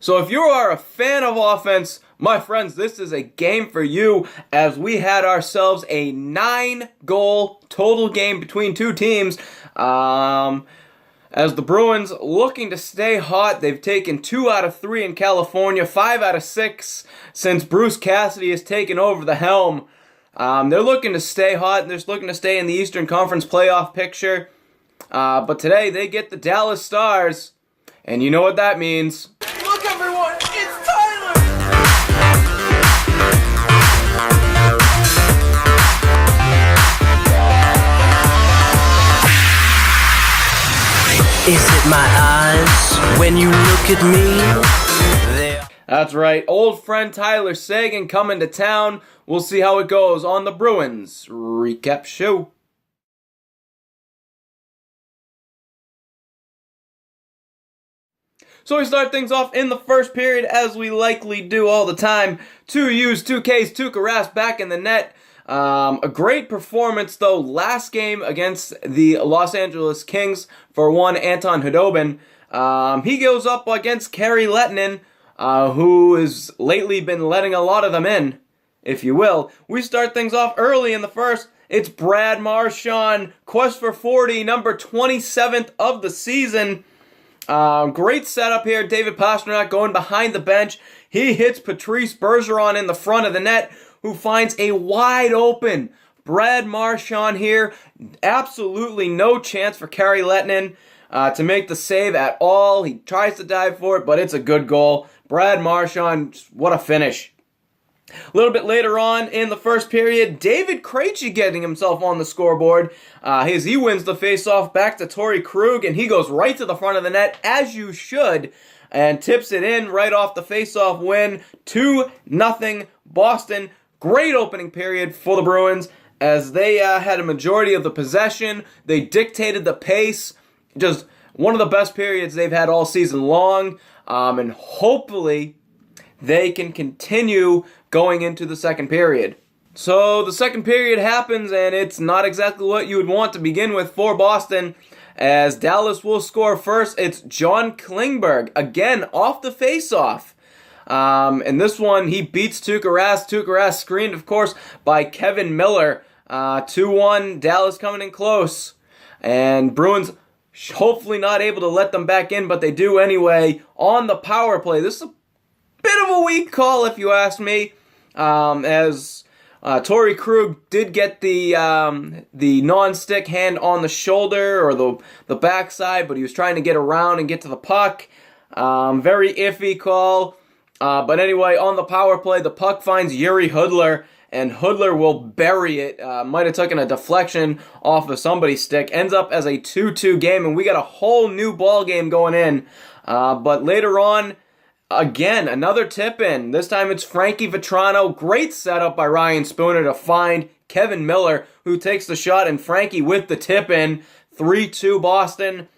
So if you are a fan of offense, my friends, this is a game for you, as we had ourselves a 9-goal total game between two teams. As the Bruins looking to stay hot, they've taken 2 out of 3 in California, 5 out of 6 since Bruce Cassidy has taken over the helm. They're looking to stay hot, and they're looking to stay in the Eastern Conference playoff picture. But today they get the Dallas Stars, and you know what that means. Look, everyone, it's Tyler! Is it my eyes when you look at me? That's right, old friend Tyler Seguin coming to town. We'll see how it goes on the Bruins Recap Show. So we start things off in the first period, as we likely do all the time. 2 U's, 2 K's, Tuukka Rask back in the net. A great performance, though, last game against the Los Angeles Kings for one Anton Khudobin. He goes up against Kari Lehtinen, who has lately been letting a lot of them in, if you will. We start things off early in the first. It's Brad Marchand, quest for 40, number 27th of the season. Great setup here. David Pastrnak going behind the bench. He hits Patrice Bergeron in the front of the net, who finds a wide open Brad Marchand here. Absolutely no chance for Kari Lehtinen to make the save at all. He tries to dive for it, but it's a good goal. Brad Marchand, what a finish. A little bit later on in the first period, David Krejci getting himself on the scoreboard as he wins the faceoff back to Torrey Krug, and he goes right to the front of the net, as you should, and tips it in right off the faceoff win. 2-0 Boston. Great opening period for the Bruins, as they had a majority of the possession. They dictated the pace. Just one of the best periods they've had all season long, and hopefully they can continue going into the second period. So the second period happens, and it's not exactly what you would want to begin with for Boston, as Dallas will score first. It's John Klingberg, again, off the faceoff. And this one, he beats Tuukka Rask. Tuukka Rask screened, of course, by Kevin Miller. 2-1, Dallas coming in close. And Bruins hopefully not able to let them back in, but they do anyway on the power play. This is a bit of a weak call, if you ask me, as Torrey Krug did get the non-stick hand on the shoulder, or the backside, but he was trying to get around and get to the puck. Very iffy call. But anyway, on the power play, the puck finds Yuri Hudler, and Hudler will bury it. Might have taken a deflection off of somebody's stick. Ends up as a 2-2 game, and we got a whole new ball game going in. But later on, again, another tip-in. This time it's Frankie Vatrano. Great setup by Ryan Spooner to find Kevin Miller, who takes the shot, and Frankie with the tip-in. 3-2 Boston.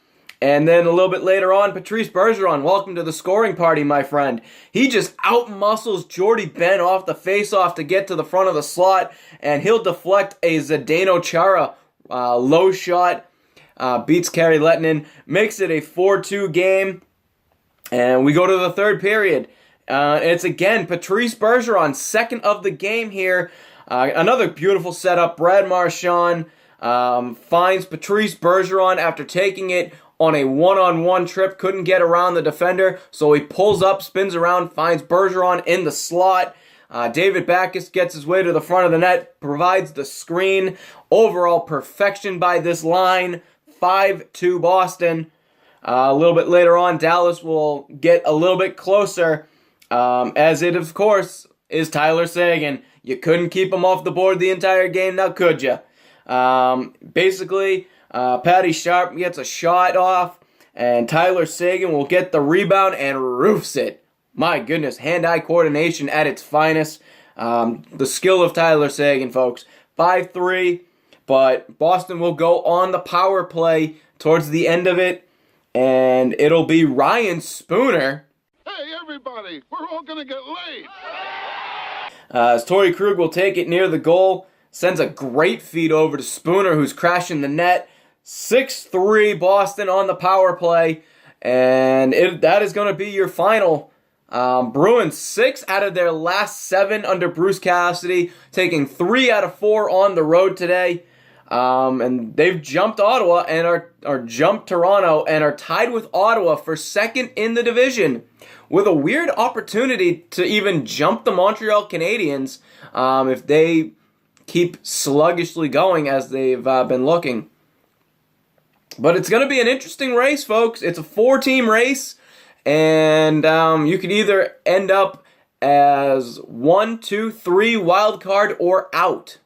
And then a little bit later on, Patrice Bergeron, welcome to the scoring party, my friend. He just out-muscles Jordy Ben off the face-off to get to the front of the slot, and he'll deflect a Zdeno Chara low shot, beats Kari Lehtinen, makes it a 4-2 game. And we go to the third period. It's again Patrice Bergeron, second of the game here. Another beautiful setup. Brad Marchand finds Patrice Bergeron after taking it on a one-on-one trip. Couldn't get around the defender, so he pulls up, spins around, finds Bergeron in the slot. David Backes gets his way to the front of the net, provides the screen. Overall perfection by this line. 5-2 Boston. A little bit later on, Dallas will get a little bit closer, as it, of course, is Tyler Seguin. You couldn't keep him off the board the entire game, now could you? Basically, Patty Sharp gets a shot off, and Tyler Seguin will get the rebound and roofs it. My goodness, hand-eye coordination at its finest. The skill of Tyler Seguin, folks. 5-3, but Boston will go on the power play towards the end of it. And it'll be Ryan Spooner. Hey, everybody, we're all going to get laid. As Torrey Krug will take it near the goal, sends a great feed over to Spooner, who's crashing the net. 6-3 Boston on the power play. And that is going to be your final Bruins 6 out of their last 7 under Bruce Cassidy, taking 3 out of 4 on the road today. And they've jumped Ottawa and are jumped Toronto and are tied with Ottawa for second in the division, with a weird opportunity to even jump the Montreal Canadiens if they keep sluggishly going as they've been looking. But it's going to be an interesting race, folks. It's a 4-team race, and you could either end up as 1, 2, 3 wild card or out.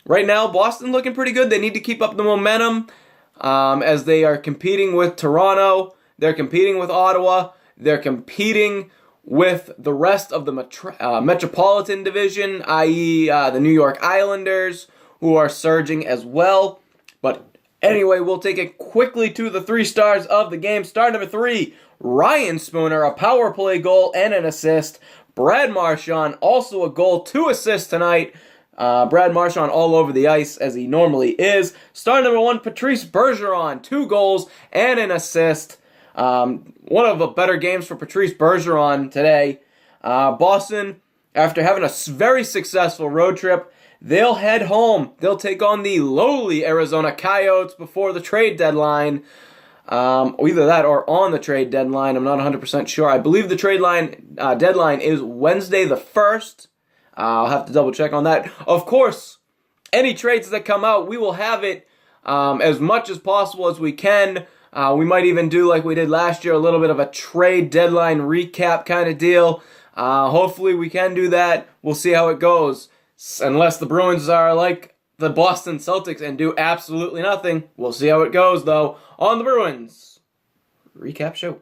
Right now, Boston looking pretty good. They need to keep up the momentum as they are competing with Toronto. They're competing with Ottawa. They're competing with the rest of the Metropolitan Division, i.e. The New York Islanders, who are surging as well. But anyway, we'll take it quickly to the 3 stars of the game. Star number 3, Ryan Spooner, a power play goal and an assist. Brad Marchand, also a goal, 2 assists tonight. Brad Marchand all over the ice as he normally is. Star number 1, Patrice Bergeron, 2 goals and an assist. One of the better games for Patrice Bergeron today. Boston, after having a very successful road trip, they'll head home. They'll take on the lowly Arizona Coyotes before the trade deadline. Either that or on the trade deadline. I'm not 100% sure. I believe the trade deadline is Wednesday the 1st. I'll have to double check on that. Of course, any trades that come out, we will have it as much as possible as we can. We might even do like we did last year, a little bit of a trade deadline recap kind of deal. Hopefully we can do that. We'll see how it goes. Unless the Bruins are like the Boston Celtics and do absolutely nothing. We'll see how it goes, though, on the Bruins Recap Show.